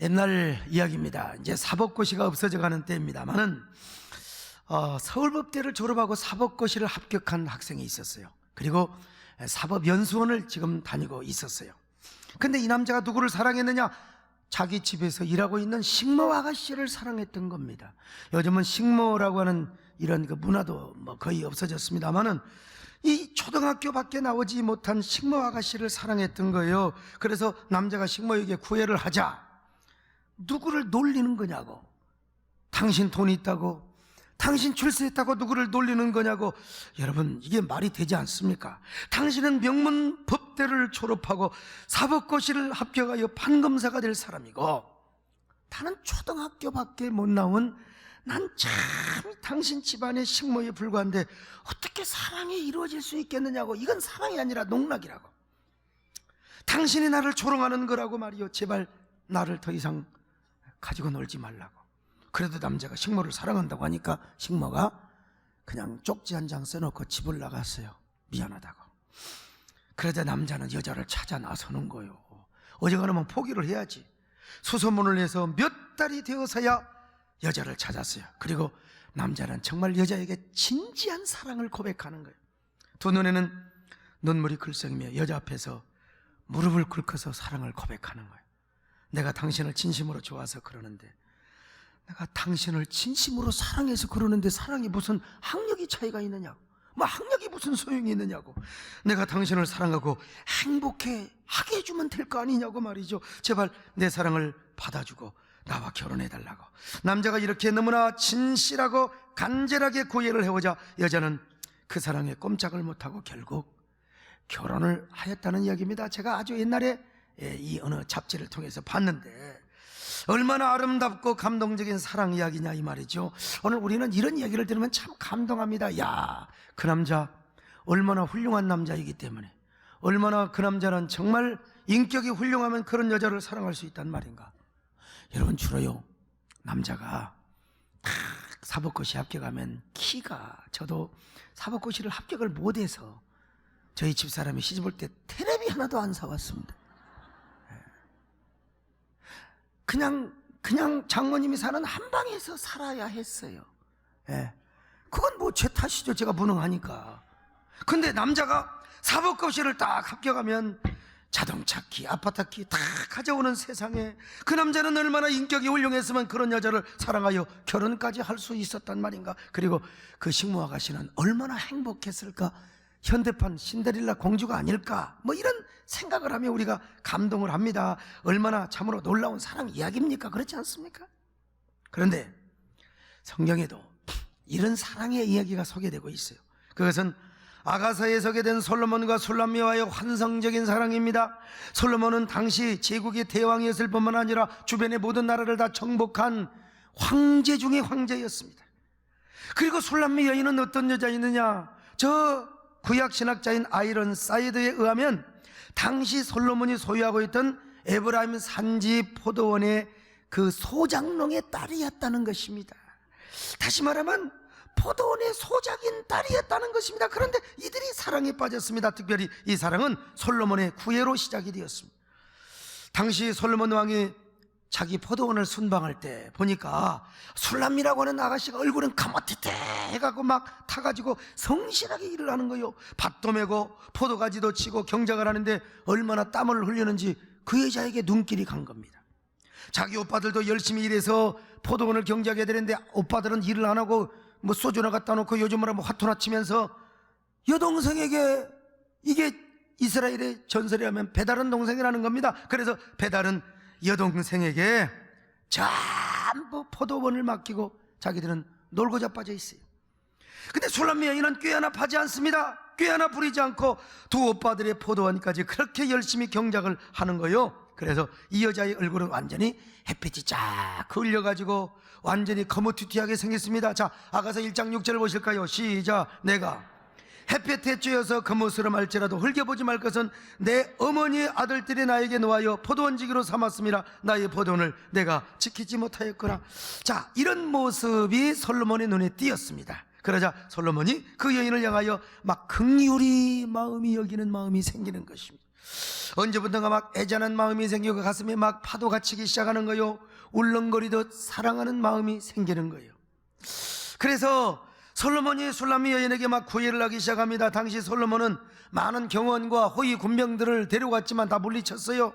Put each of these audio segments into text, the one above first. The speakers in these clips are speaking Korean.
옛날 이야기입니다. 이제 사법고시가 없어져 가는 때입니다만은 서울법대를 졸업하고 사법고시를 합격한 학생이 있었어요. 그리고 사법연수원을 지금 다니고 있었어요. 근데 이 남자가 누구를 사랑했느냐? 자기 집에서 일하고 있는 식모 아가씨를 사랑했던 겁니다. 요즘은 식모라고 하는 이런 그 문화도 뭐 거의 없어졌습니다만은 이 초등학교 밖에 나오지 못한 식모 아가씨를 사랑했던 거예요. 그래서 남자가 식모에게 구애를 하자. 누구를 놀리는 거냐고. 당신 돈 있다고, 당신 출세했다고 누구를 놀리는 거냐고. 여러분, 이게 말이 되지 않습니까? 당신은 명문 법대를 졸업하고 사법고시를 합격하여 판검사가 될 사람이고, 나는 초등학교밖에 못 나온 난 참 당신 집안의 식모에 불과한데 어떻게 사랑이 이루어질 수 있겠느냐고. 이건 사랑이 아니라 농락이라고. 당신이 나를 조롱하는 거라고 말이요. 제발 나를 더 이상 가지고 놀지 말라고. 그래도 남자가 식모를 사랑한다고 하니까 식모가 그냥 쪽지 한 장 써놓고 집을 나갔어요. 미안하다고. 그러자 남자는 여자를 찾아 나서는 거예요. 어지간하면 포기를 해야지. 수소문을 해서 몇 달이 되어서야 여자를 찾았어요. 그리고 남자는 정말 여자에게 진지한 사랑을 고백하는 거예요. 두 눈에는 눈물이 글썽이며 여자 앞에서 무릎을 꿇고서 사랑을 고백하는 거예요. 내가 당신을 진심으로 좋아서 그러는데, 내가 당신을 진심으로 사랑해서 그러는데 사랑이 무슨 학력이 차이가 있느냐고. 뭐 학력이 무슨 소용이 있느냐고. 내가 당신을 사랑하고 행복해 하게 해주면 될 거 아니냐고 말이죠. 제발 내 사랑을 받아주고 나와 결혼해달라고. 남자가 이렇게 너무나 진실하고 간절하게 구애를 해오자 여자는 그 사랑에 꼼짝을 못하고 결국 결혼을 하였다는 이야기입니다. 제가 아주 옛날에 이 어느 잡지를 통해서 봤는데 얼마나 아름답고 감동적인 사랑 이야기냐 이 말이죠. 오늘 우리는 이런 이야기를 들으면 참 감동합니다. 야, 그 남자 얼마나 훌륭한 남자이기 때문에, 얼마나 그 남자는 정말 인격이 훌륭하면 그런 여자를 사랑할 수 있단 말인가. 여러분, 주로요 남자가 사법고시 합격하면 키가, 저도 사법고시를 합격을 못해서 저희 집사람이 시집올 때 텔레비 하나도 안 사왔습니다. 그냥 장모님이 사는 한방에서 살아야 했어요. 그건 뭐 제 탓이죠. 제가 무능하니까. 근데 남자가 사법고시를 딱 합격하면 자동차 키, 아파트 키 다 가져오는 세상에 그 남자는 얼마나 인격이 훌륭했으면 그런 여자를 사랑하여 결혼까지 할 수 있었단 말인가. 그리고 그 식모 아가씨는 얼마나 행복했을까. 현대판 신데렐라 공주가 아닐까. 뭐 이런 생각을 하며 우리가 감동을 합니다. 얼마나 참으로 놀라운 사랑 이야기입니까? 그렇지 않습니까? 그런데 성경에도 이런 사랑의 이야기가 소개되고 있어요. 그것은 아가서에 소개된 솔로몬과 술람미와의 환상적인 사랑입니다. 솔로몬은 당시 제국의 대왕이었을 뿐만 아니라 주변의 모든 나라를 다 정복한 황제 중의 황제였습니다. 그리고 술람미 여인은 어떤 여자였느냐? 저 구약 신학자인 아이런 사이드에 의하면 당시 솔로몬이 소유하고 있던 에브라임 산지 포도원의 그 소장농의 딸이었다는 것입니다. 다시 말하면 포도원의 소작인 딸이었다는 것입니다. 그런데 이들이 사랑에 빠졌습니다. 특별히 이 사랑은 솔로몬의 구애로 시작이 되었습니다. 당시 솔로몬 왕이 자기 포도원을 순방할 때 보니까 술람미라고 하는 아가씨가 얼굴은 가마티테 해가고 막 타가지고 성실하게 일을 하는 거예요. 밭도 메고 포도가지도 치고 경작을 하는데 얼마나 땀을 흘리는지 그 여자에게 눈길이 간 겁니다. 자기 오빠들도 열심히 일해서 포도원을 경작해야 되는데 오빠들은 일을 안 하고 뭐 소주나 갖다 놓고 요즘으로 뭐 화투나 치면서 여동생에게, 이게 이스라엘의 전설에 하면 배다른 동생이라는 겁니다. 그래서 배다른 여동생에게 전부 포도원을 맡기고 자기들은 놀고 자빠져 있어요. 근데 술람미 여인은 꾀 하나 파지 않습니다. 꾀 하나 부리지 않고 두 오빠들의 포도원까지 그렇게 열심히 경작을 하는 거예요. 그래서 이 여자의 얼굴은 완전히 햇빛이 쫙 흘려가지고 완전히 거무튀튀하게 생겼습니다. 자, 아가서 1장 6절을 보실까요? 시작. 내가 햇볕에 쬐어서 거무스름할지라도 흘겨보지 말 것은 내 어머니의 아들들이 나에게 놓아여 포도원지기로 삼았음이라. 나의 포도원을 내가 지키지 못하였구나. 자, 이런 모습이 솔로몬의 눈에 띄었습니다. 그러자 솔로몬이 그 여인을 향하여 막 긍휼히 마음이 여기는 마음이 생기는 것입니다. 언제부턴가 막 애잔한 마음이 생기고 가슴에 막 파도가 치기 시작하는 거요. 울렁거리듯 사랑하는 마음이 생기는 거예요. 그래서 솔로몬이 술람미 여인에게 막 구애를 하기 시작합니다. 당시 솔로몬은 많은 경원과 호위 군병들을 데려갔지만 다 물리쳤어요.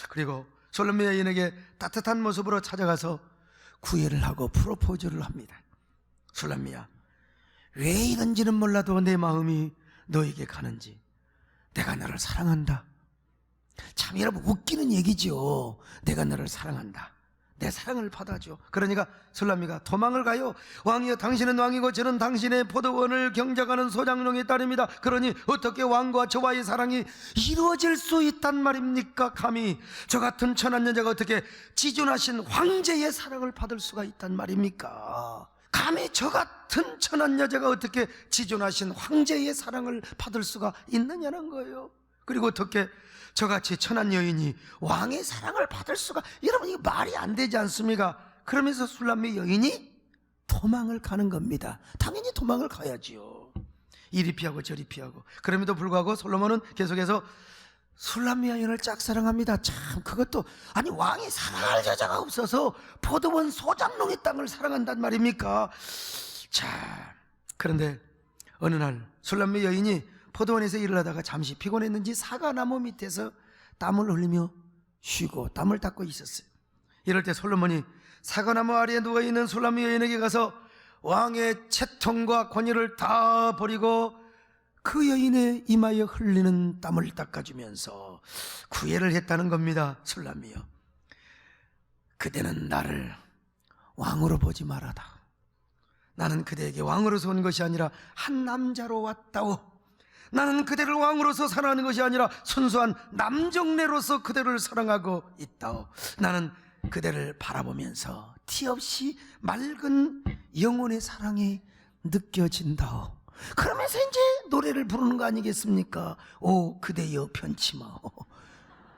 그리고 솔람미 여인에게 따뜻한 모습으로 찾아가서 구애를 하고 프로포즈를 합니다. 술람미야, 왜 이런지는 몰라도 내 마음이 너에게 가는지, 내가 너를 사랑한다. 참 여러분 웃기는 얘기죠. 내가 너를 사랑한다, 내 사랑을 받아줘. 그러니까 술람미가 도망을 가요. 왕이여, 당신은 왕이고 저는 당신의 포도원을 경작하는 소장농의 딸입니다. 그러니 어떻게 왕과 저와의 사랑이 이루어질 수 있단 말입니까? 감히 저 같은 천한 여자가 어떻게 지존하신 황제의 사랑을 받을 수가 있단 말입니까? 감히 저 같은 천한 여자가 어떻게 지존하신 황제의 사랑을 받을 수가 있느냐는 거예요. 그리고 어떻게 저같이 천한 여인이 왕의 사랑을 받을 수가, 여러분 이거 말이 안 되지 않습니까? 그러면서 술람미 여인이 도망을 가는 겁니다. 당연히 도망을 가야지요. 이리 피하고 저리 피하고. 그럼에도 불구하고 솔로몬은 계속해서 술람미 여인을 짝사랑합니다. 참 그것도, 아니 왕이 사랑할 여자가 없어서 포도원 소장농의 땅을 사랑한단 말입니까? 자, 그런데 어느 날 술람미 여인이 포도원에서 일을 하다가 잠시 피곤했는지 사과나무 밑에서 땀을 흘리며 쉬고 땀을 닦고 있었어요. 이럴 때 솔로몬이 사과나무 아래에 누워있는 술람미 여인에게 가서 왕의 채통과 권위를 다 버리고 그 여인의 이마에 흘리는 땀을 닦아주면서 구애를 했다는 겁니다. 술람미여, 그대는 나를 왕으로 보지 말아다. 나는 그대에게 왕으로서 온 것이 아니라 한 남자로 왔다오. 나는 그대를 왕으로서 사랑하는 것이 아니라 순수한 남정네로서 그대를 사랑하고 있다오. 나는 그대를 바라보면서 티 없이 맑은 영혼의 사랑이 느껴진다오. 그러면서 이제 노래를 부르는 거 아니겠습니까? 오 그대여 편치 마오,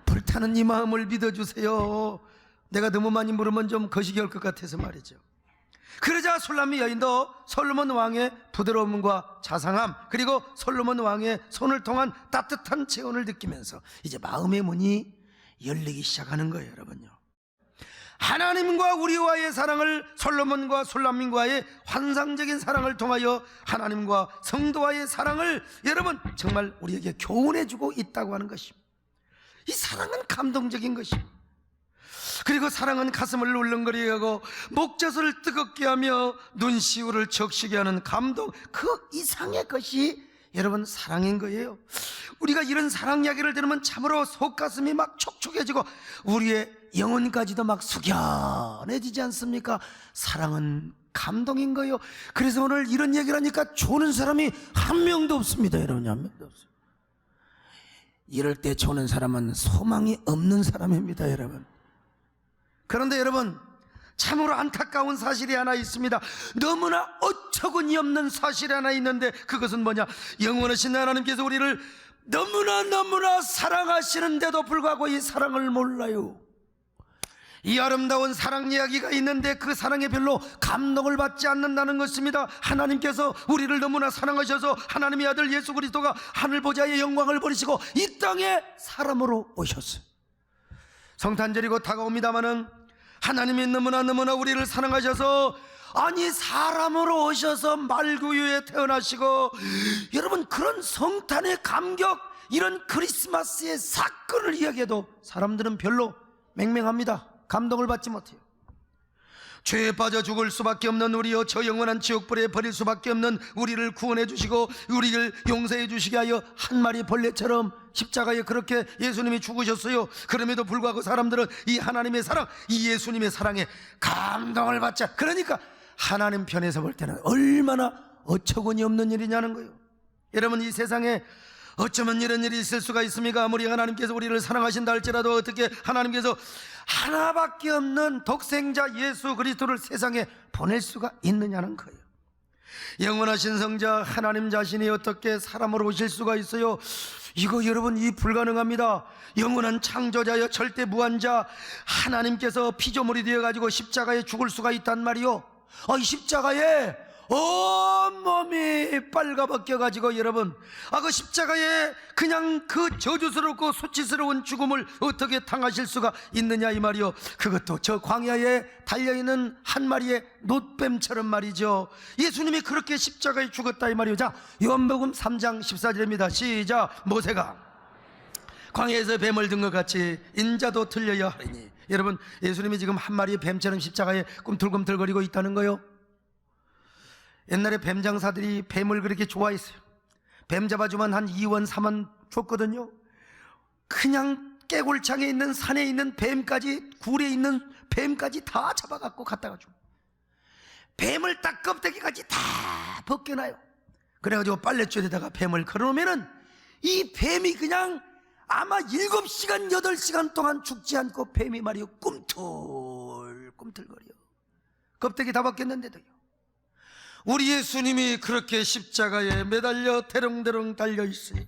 불타는 이 마음을 믿어주세요. 내가 너무 많이 부르면 좀 거시기할 것 같아서 말이죠. 그러자 술람미 여인도 솔로몬 왕의 부드러움과 자상함, 그리고 솔로몬 왕의 손을 통한 따뜻한 체온을 느끼면서 이제 마음의 문이 열리기 시작하는 거예요. 여러분요, 하나님과 우리와의 사랑을, 솔로몬과 술람미와의 환상적인 사랑을 통하여 하나님과 성도와의 사랑을 여러분 정말 우리에게 교훈해주고 있다고 하는 것입니다. 이 사랑은 감동적인 것입니다. 그리고 사랑은 가슴을 울렁거리게 하고 목젖을 뜨겁게 하며 눈시울을 적시게 하는 감동, 그 이상의 것이 여러분 사랑인 거예요. 우리가 이런 사랑 이야기를 들으면 참으로 속가슴이 막 촉촉해지고 우리의 영혼까지도 막 숙연해지지 않습니까? 사랑은 감동인 거예요. 그래서 오늘 이런 얘기를 하니까 조는 사람이 한 명도 없습니다. 여러분, 한 명도 없어요. 이럴 때 조는 사람은 소망이 없는 사람입니다. 여러분, 그런데 여러분 참으로 안타까운 사실이 하나 있습니다. 너무나 어처구니 없는 사실이 하나 있는데 그것은 뭐냐? 영원하신 하나님께서 우리를 너무나 사랑하시는데도 불구하고 이 사랑을 몰라요. 이 아름다운 사랑 이야기가 있는데 그 사랑에 별로 감동을 받지 않는다는 것입니다. 하나님께서 우리를 너무나 사랑하셔서 하나님의 아들 예수 그리스도가 하늘 보좌의 영광을 버리시고 이 땅에 사람으로 오셨어요. 성탄절이고 다가옵니다마는 하나님이 너무나 우리를 사랑하셔서, 아니 사람으로 오셔서 말구유에 태어나시고, 여러분 그런 성탄의 감격, 이런 크리스마스의 사건을 이야기해도 사람들은 별로 맹맹합니다. 감동을 받지 못해요. 죄에 빠져 죽을 수밖에 없는 우리여, 저 영원한 지옥불에 버릴 수밖에 없는 우리를 구원해 주시고 우리를 용서해 주시게 하여 한 마리 벌레처럼 십자가에 그렇게 예수님이 죽으셨어요. 그럼에도 불구하고 사람들은 이 하나님의 사랑, 이 예수님의 사랑에 감동을 받자. 그러니까 하나님 편에서 볼 때는 얼마나 어처구니 없는 일이냐는 거예요. 여러분, 이 세상에 어쩌면 이런 일이 있을 수가 있습니까? 아무리 하나님께서 우리를 사랑하신다 할지라도 어떻게 하나님께서 하나밖에 없는 독생자 예수 그리스도를 세상에 보낼 수가 있느냐는 거예요. 영원하신 성자 하나님 자신이 어떻게 사람으로 오실 수가 있어요? 이거 여러분, 이 불가능합니다. 영원한 창조자여 절대 무한자 하나님께서 피조물이 되어가지고 십자가에 죽을 수가 있단 말이요. 이 십자가에 온몸이 빨가벗겨가지고 여러분, 그 십자가에 그냥 그 저주스럽고 수치스러운 죽음을 어떻게 당하실 수가 있느냐 이 말이요. 그것도 저 광야에 달려있는 한 마리의 놋뱀처럼 말이죠. 예수님이 그렇게 십자가에 죽었다 이 말이요. 자, 요한복음 3장 14절입니다 시작. 모세가 광야에서 뱀을 든 것 같이 인자도 틀려야 하리니. 여러분, 예수님이 지금 한 마리의 뱀처럼 십자가에 꿈틀꿈틀거리고 있다는 거요. 옛날에 뱀 장사들이 뱀을 그렇게 좋아했어요. 뱀 잡아주면 한 2원 3원 줬거든요. 그냥 깨골창에 있는 산에 있는 뱀까지, 굴에 있는 뱀까지 다 잡아갖고 갖다가 줘. 뱀을 딱 껍데기까지 다 벗겨놔요. 그래가지고 빨랫줄에다가 뱀을 걸어놓으면은 이 뱀이 그냥 아마 7시간 8시간 동안 죽지 않고 뱀이 말이요 꿈틀꿈틀거려. 껍데기 다 벗겼는데도요. 우리 예수님이 그렇게 십자가에 매달려 대롱대롱 달려있으니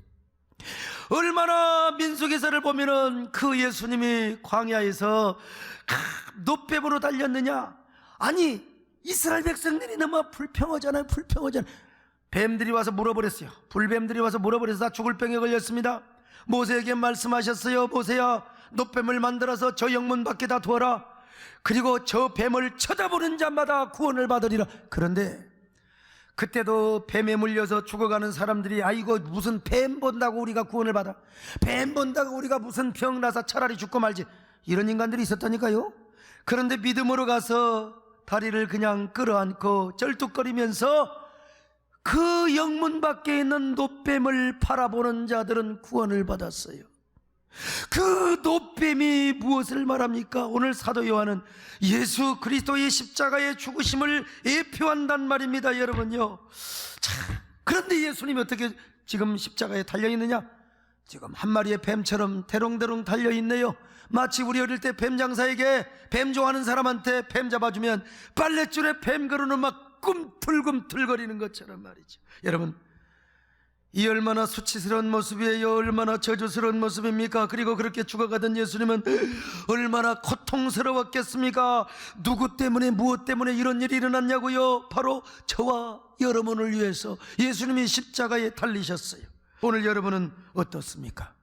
얼마나 민수기사를 보면은 그 예수님이 광야에서 놋뱀으로 달렸느냐. 아니, 이스라엘 백성들이 너무 불평하잖아요. 뱀들이 와서 물어버렸어요. 불뱀들이 와서 물어버려서 다 죽을 병에 걸렸습니다. 모세에게 말씀하셨어요. 모세야, 놋뱀을 만들어서 저 영문 밖에다 두어라. 그리고 저 뱀을 쳐다보는 자마다 구원을 받으리라. 그런데 그때도 뱀에 물려서 죽어가는 사람들이 아이고 무슨 뱀 본다고 우리가 구원을 받아, 뱀 본다고 우리가 무슨 병 나서 차라리 죽고 말지, 이런 인간들이 있었다니까요. 그런데 믿음으로 가서 다리를 그냥 끌어안고 쩔뚝거리면서 그 영문 밖에 있는 놋뱀을 바라보는 자들은 구원을 받았어요. 그 놋뱀이 무엇을 말합니까? 오늘 사도 요한은 예수 그리스도의 십자가의 죽으심을 예표한단 말입니다, 여러분요. 자, 그런데 예수님이 어떻게 지금 십자가에 달려있느냐? 지금 한 마리의 뱀처럼 대롱대롱 달려있네요. 마치 우리 어릴 때 뱀 장사에게 뱀 좋아하는 사람한테 뱀 잡아주면 빨랫줄에 뱀 걸어놓으면 막 꿈틀꿈틀거리는 것처럼 말이죠. 여러분, 이 얼마나 수치스러운 모습이에요. 얼마나 저주스러운 모습입니까? 그리고 그렇게 죽어가던 예수님은 얼마나 고통스러웠겠습니까? 누구 때문에, 무엇 때문에 이런 일이 일어났냐고요? 바로 저와 여러분을 위해서 예수님이 십자가에 달리셨어요. 오늘 여러분은 어떻습니까?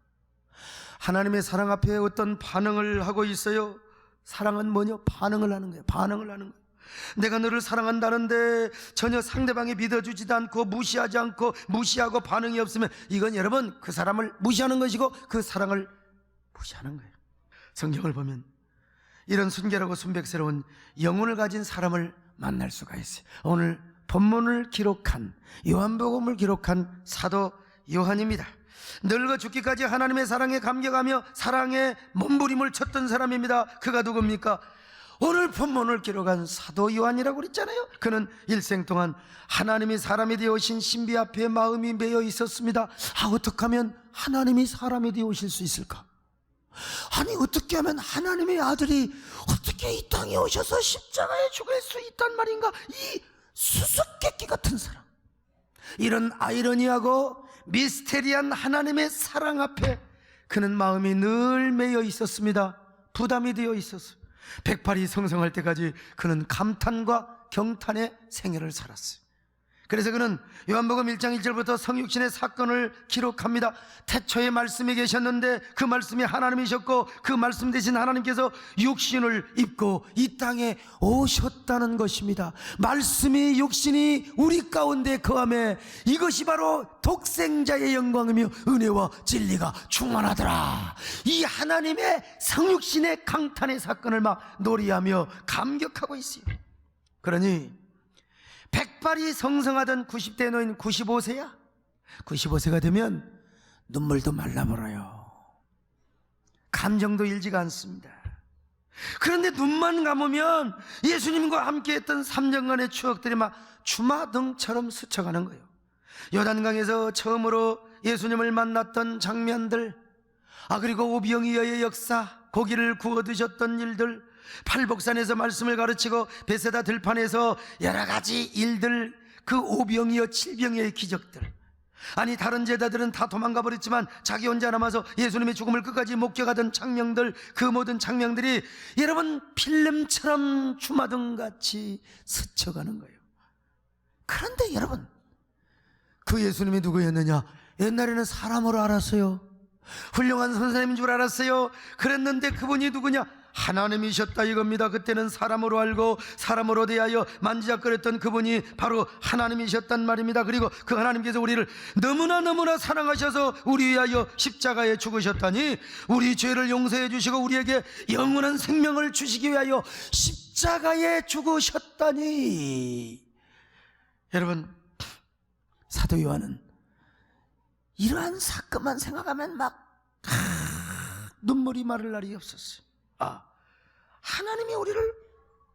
하나님의 사랑 앞에 어떤 반응을 하고 있어요? 사랑은 뭐냐? 반응을 하는 거예요. 반응을 하는 거예요. 내가 너를 사랑한다는데 전혀 상대방이 믿어주지도 않고 무시하고 반응이 없으면 이건 여러분 그 사람을 무시하는 것이고 그 사랑을 무시하는 거예요. 성경을 보면 이런 순결하고 순백스러운 영혼을 가진 사람을 만날 수가 있어요. 오늘 본문을 기록한, 요한복음을 기록한 사도 요한입니다. 늙어 죽기까지 하나님의 사랑에 감격하며 사랑의 몸부림을 쳤던 사람입니다. 그가 누굽니까? 오늘 본문을 기록한 사도 요한이라고 그랬잖아요. 그는 일생 동안 하나님이 사람이 되어오신 신비 앞에 마음이 매여 있었습니다. 어떻게 하면 하나님이 사람이 되어오실 수 있을까? 아니, 어떻게 하면 하나님의 아들이 어떻게 이 땅에 오셔서 십자가에 죽을 수 있단 말인가? 이 수수께끼 같은 사람, 이런 아이러니하고 미스테리한 하나님의 사랑 앞에 그는 마음이 늘 매여 있었습니다. 부담이 되어 있었어요. 108이 성성할 때까지 그는 감탄과 경탄의 생애를 살았어요. 그래서 그는 요한복음 1장 1절부터 성육신의 사건을 기록합니다. 태초에 말씀이 계셨는데 그 말씀이 하나님이셨고 그 말씀 대신 하나님께서 육신을 입고 이 땅에 오셨다는 것입니다. 말씀이 육신이 우리 가운데 거하매 이것이 바로 독생자의 영광이며 은혜와 진리가 충만하더라. 이 하나님의 성육신의 강탄의 사건을 막 놀이하며 감격하고 있어요. 그러니 108이 성성하던 90대 노인 95세야. 95세가 되면 눈물도 말라버려요. 감정도 일지가 않습니다. 그런데 눈만 감으면 예수님과 함께했던 3년간의 추억들이 막 주마등처럼 스쳐가는 거예요. 요단강에서 처음으로 예수님을 만났던 장면들, 그리고 오병이어의 역사, 고기를 구워 드셨던 일들, 팔복산에서 말씀을 가르치고 베세다 들판에서 여러 가지 일들, 그 오병이어 칠병이어의 기적들, 아니 다른 제자들은 다 도망가 버렸지만 자기 혼자 남아서 예수님의 죽음을 끝까지 목격하던 장면들, 그 모든 장면들이 여러분 필름처럼 주마등같이 스쳐가는 거예요. 그런데 여러분, 그 예수님이 누구였느냐? 옛날에는 사람으로 알았어요. 훌륭한 선생님인 줄 알았어요. 그랬는데 그분이 누구냐? 하나님이셨다 이겁니다. 그때는 사람으로 알고 사람으로 대하여 만지작거렸던 그분이 바로 하나님이셨단 말입니다. 그리고 그 하나님께서 우리를 너무나 사랑하셔서 우리 위하여 십자가에 죽으셨다니, 우리 죄를 용서해 주시고 우리에게 영원한 생명을 주시기 위하여 십자가에 죽으셨다니. 여러분, 사도 요한은 이러한 사건만 생각하면 막 눈물이 마를 날이 없었어요. 하나님이 우리를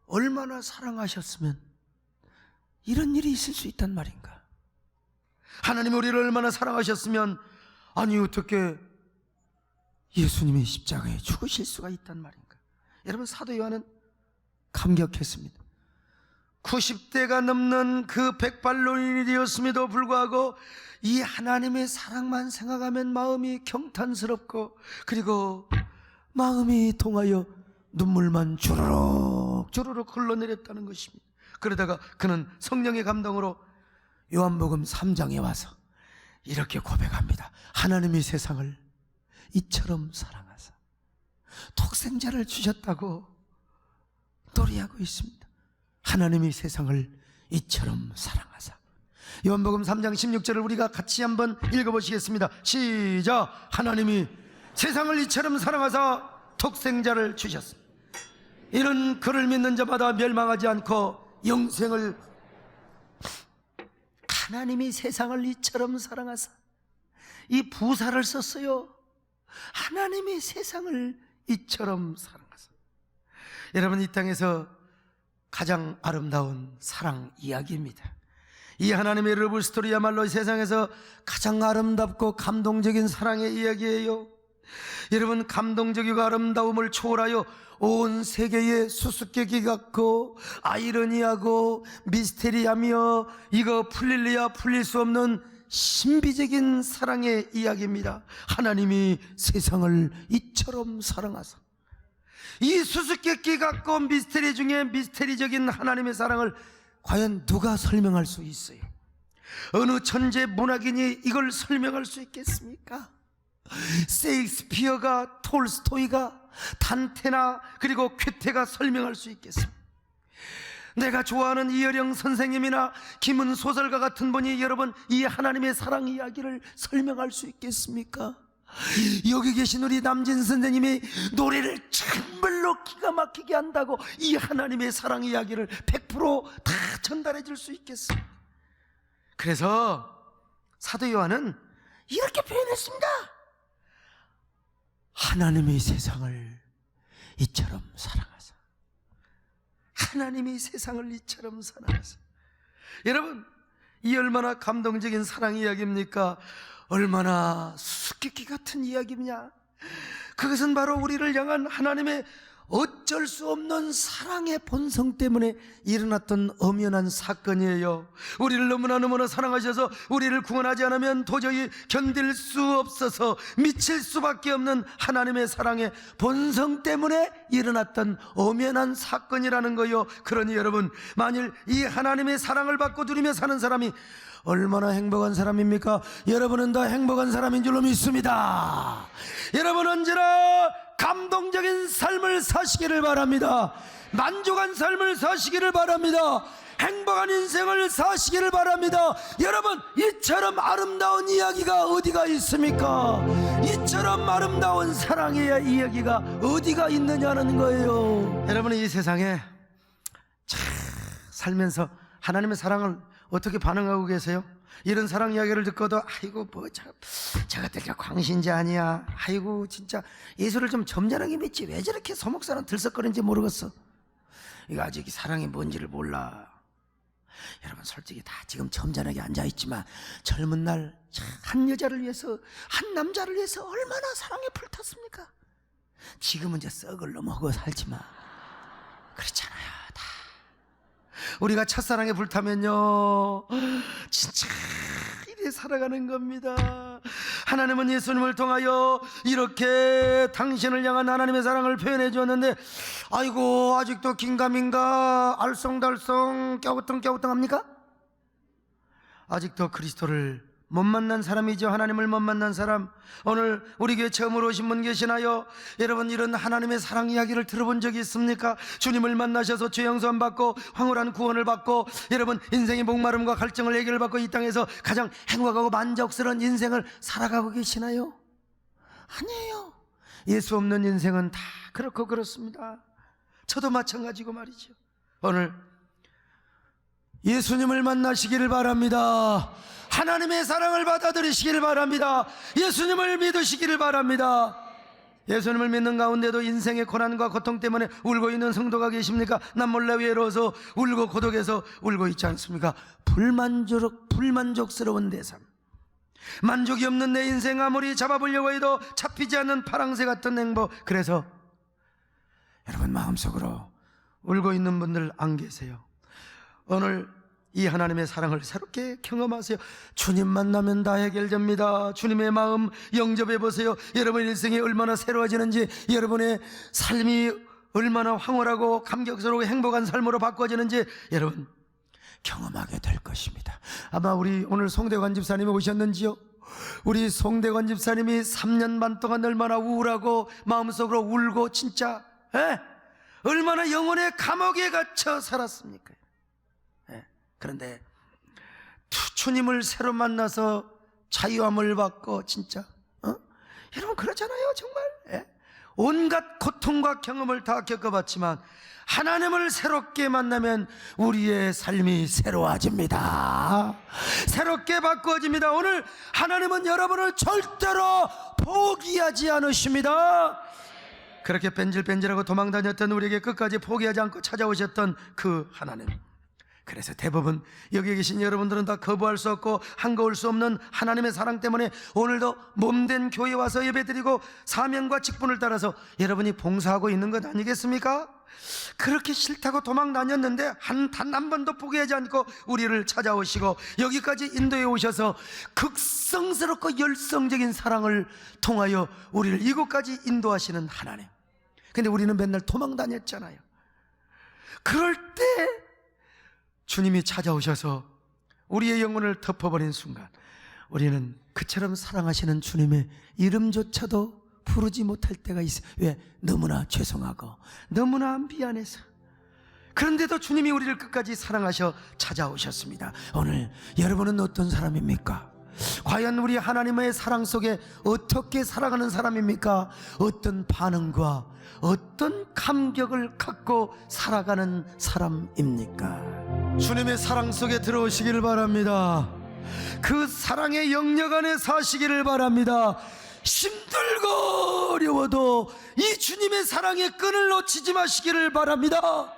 얼마나 사랑하셨으면 이런 일이 있을 수 있단 말인가? 하나님이 우리를 얼마나 사랑하셨으면, 아니 어떻게 예수님이 십자가에 죽으실 수가 있단 말인가? 여러분, 사도 요한은 감격했습니다. 90대가 넘는 그 백발노인이 되었음에도 불구하고 이 하나님의 사랑만 생각하면 마음이 경탄스럽고, 그리고 마음이 동하여 눈물만 주르륵 흘러내렸다는 것입니다. 그러다가 그는 성령의 감동으로 요한복음 3장에 와서 이렇게 고백합니다. 하나님이 세상을 이처럼 사랑하사 독생자를 주셨다고 노래하고 있습니다. 하나님이 세상을 이처럼 사랑하사. 요한복음 3장 16절을 우리가 같이 한번 읽어보시겠습니다. 시작. 하나님이 세상을 이처럼 사랑하사 독생자를 주셨습니다. 이는 그를 믿는 자마다 멸망하지 않고 영생을. 하나님이 세상을 이처럼 사랑하사, 이 부사를 썼어요. 하나님이 세상을 이처럼 사랑하사. 여러분, 이 땅에서 가장 아름다운 사랑 이야기입니다. 이 하나님의 러브스토리야말로 세상에서 가장 아름답고 감동적인 사랑의 이야기예요. 여러분, 감동적이고 아름다움을 초월하여 온 세계에 수수께끼 같고 아이러니하고 미스테리하며 이거 풀릴래야 풀릴 수 없는 신비적인 사랑의 이야기입니다. 하나님이 세상을 이처럼 사랑하사. 이 수수께끼 같고 미스테리 중에 미스테리적인 하나님의 사랑을 과연 누가 설명할 수 있어요? 어느 천재 문학인이 이걸 설명할 수 있겠습니까? 셰익스피어가, 톨스토이가, 단테나 그리고 쾌테가 설명할 수 있겠습니다. 내가 좋아하는 이어령 선생님이나 김은 소설가 같은 분이 여러분 이 하나님의 사랑 이야기를 설명할 수 있겠습니까? 여기 계신 우리 남진 선생님이 노래를 정말로 기가 막히게 한다고 이 하나님의 사랑 이야기를 100% 다 전달해 줄 수 있겠습니다. 그래서 사도 요한은 이렇게 표현했습니다. 하나님이 세상을 이처럼 사랑하사. 하나님이 세상을 이처럼 사랑하사. 여러분, 이 얼마나 감동적인 사랑 이야기입니까? 얼마나 수수께끼 같은 이야기냐? 그것은 바로 우리를 향한 하나님의 어쩔 수 없는 사랑의 본성 때문에 일어났던 엄연한 사건이에요. 우리를 너무나 사랑하셔서 우리를 구원하지 않으면 도저히 견딜 수 없어서 미칠 수밖에 없는 하나님의 사랑의 본성 때문에 일어났던 엄연한 사건이라는 거요. 그러니 여러분, 만일 이 하나님의 사랑을 받고 누리며 사는 사람이 얼마나 행복한 사람입니까? 여러분은 더 행복한 사람인 줄로 믿습니다. 여러분 언제나 감동적인 삶을 사시기를 바랍니다. 만족한 삶을 사시기를 바랍니다. 행복한 인생을 사시기를 바랍니다. 여러분, 이처럼 아름다운 이야기가 어디가 있습니까? 이처럼 아름다운 사랑의 이야기가 어디가 있느냐는 거예요. 여러분은 이 세상에 살면서 하나님의 사랑을 어떻게 반응하고 계세요? 이런 사랑 이야기를 듣고도 아이고 뭐 저것들 광신지 아니야, 아이고 진짜 예수를 좀 점잖하게 믿지 왜 저렇게 소목사는 들썩거리는지 모르겠어, 이거 아직 사랑이 뭔지를 몰라. 여러분 솔직히 다 지금 점잖하게 앉아있지만 젊은 날 한 여자를 위해서, 한 남자를 위해서 얼마나 사랑에 불탔습니까? 지금은 이제 썩을 넘어가고 살지만 그렇잖아요. 우리가 첫사랑에 불타면요 진짜 이래 살아가는 겁니다. 하나님은 예수님을 통하여 이렇게 당신을 향한 하나님의 사랑을 표현해 주었는데, 아이고 아직도 긴가민가 알쏭달쏭 깨우뚱깨우뚱 합니까? 아직도 그리스도를 못 만난 사람이죠. 하나님을 못 만난 사람. 오늘 우리 교회 처음으로 오신 분 계시나요? 여러분, 이런 하나님의 사랑 이야기를 들어본 적이 있습니까? 주님을 만나셔서 죄 용서함 받고 황홀한 구원을 받고 여러분 인생의 목마름과 갈증을 해결받고 이 땅에서 가장 행복하고 만족스러운 인생을 살아가고 계시나요? 아니에요. 예수 없는 인생은 다 그렇고 그렇습니다. 저도 마찬가지고 말이죠. 오늘 예수님을 만나시기를 바랍니다. 하나님의 사랑을 받아들이시기를 바랍니다. 예수님을 믿으시기를 바랍니다. 예수님을 믿는 가운데도 인생의 고난과 고통 때문에 울고 있는 성도가 계십니까? 난 몰래 외로워서 울고 고독해서 울고 있지 않습니까? 불만족스러운 내 삶, 만족이 없는 내 인생, 아무리 잡아보려고 해도 잡히지 않는 파랑새 같은 행복. 그래서 여러분 마음속으로 울고 있는 분들 안 계세요? 오늘 이 하나님의 사랑을 새롭게 경험하세요. 주님 만나면 다 해결됩니다. 주님의 마음 영접해 보세요. 여러분 일생이 얼마나 새로워지는지, 여러분의 삶이 얼마나 황홀하고 감격스럽고 행복한 삶으로 바꿔지는지 여러분 경험하게 될 것입니다. 아마 우리 오늘 송대관 집사님이 오셨는지요? 우리 송대관 집사님이 3년 반 동안 얼마나 우울하고 마음속으로 울고 진짜 얼마나 영혼의 감옥에 갇혀 살았습니까? 그런데 주님을 새로 만나서 자유함을 받고 진짜 여러분 그렇잖아요. 정말 온갖 고통과 경험을 다 겪어봤지만 하나님을 새롭게 만나면 우리의 삶이 새로워집니다. 새롭게 바꿔집니다. 오늘 하나님은 여러분을 절대로 포기하지 않으십니다. 그렇게 뺀질뺀질하고 도망다녔던 우리에게 끝까지 포기하지 않고 찾아오셨던 그 하나님. 그래서 대부분 여기 계신 여러분들은 다 거부할 수 없고 한거울 수 없는 하나님의 사랑 때문에 오늘도 몸된 교회에 와서 예배드리고 사명과 직분을 따라서 여러분이 봉사하고 있는 것 아니겠습니까? 그렇게 싫다고 도망 다녔는데 단 한 번도 포기하지 않고 우리를 찾아오시고 여기까지 인도에 오셔서 극성스럽고 열성적인 사랑을 통하여 우리를 이곳까지 인도하시는 하나님. 근데 우리는 맨날 도망 다녔잖아요. 그럴 때 주님이 찾아오셔서 우리의 영혼을 덮어버린 순간 우리는 그처럼 사랑하시는 주님의 이름조차도 부르지 못할 때가 있어요. 왜? 너무나 죄송하고 너무나 미안해서. 그런데도 주님이 우리를 끝까지 사랑하셔 찾아오셨습니다. 오늘 여러분은 어떤 사람입니까? 과연 우리 하나님의 사랑 속에 어떻게 살아가는 사람입니까? 어떤 반응과 어떤 감격을 갖고 살아가는 사람입니까? 주님의 사랑 속에 들어오시기를 바랍니다. 그 사랑의 영역 안에 사시기를 바랍니다. 힘들고 어려워도 이 주님의 사랑의 끈을 놓치지 마시기를 바랍니다.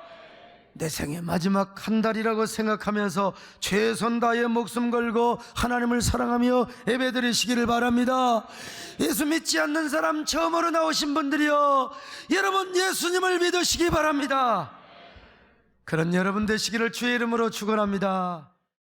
내 생의 마지막 한 달이라고 생각하면서 최선 다해 목숨 걸고 하나님을 사랑하며 예배드리시기를 바랍니다. 예수 믿지 않는 사람 처음으로 나오신 분들이요, 여러분 예수님을 믿으시기 바랍니다. 그런 여러분 되시기를 주의 이름으로 축원합니다.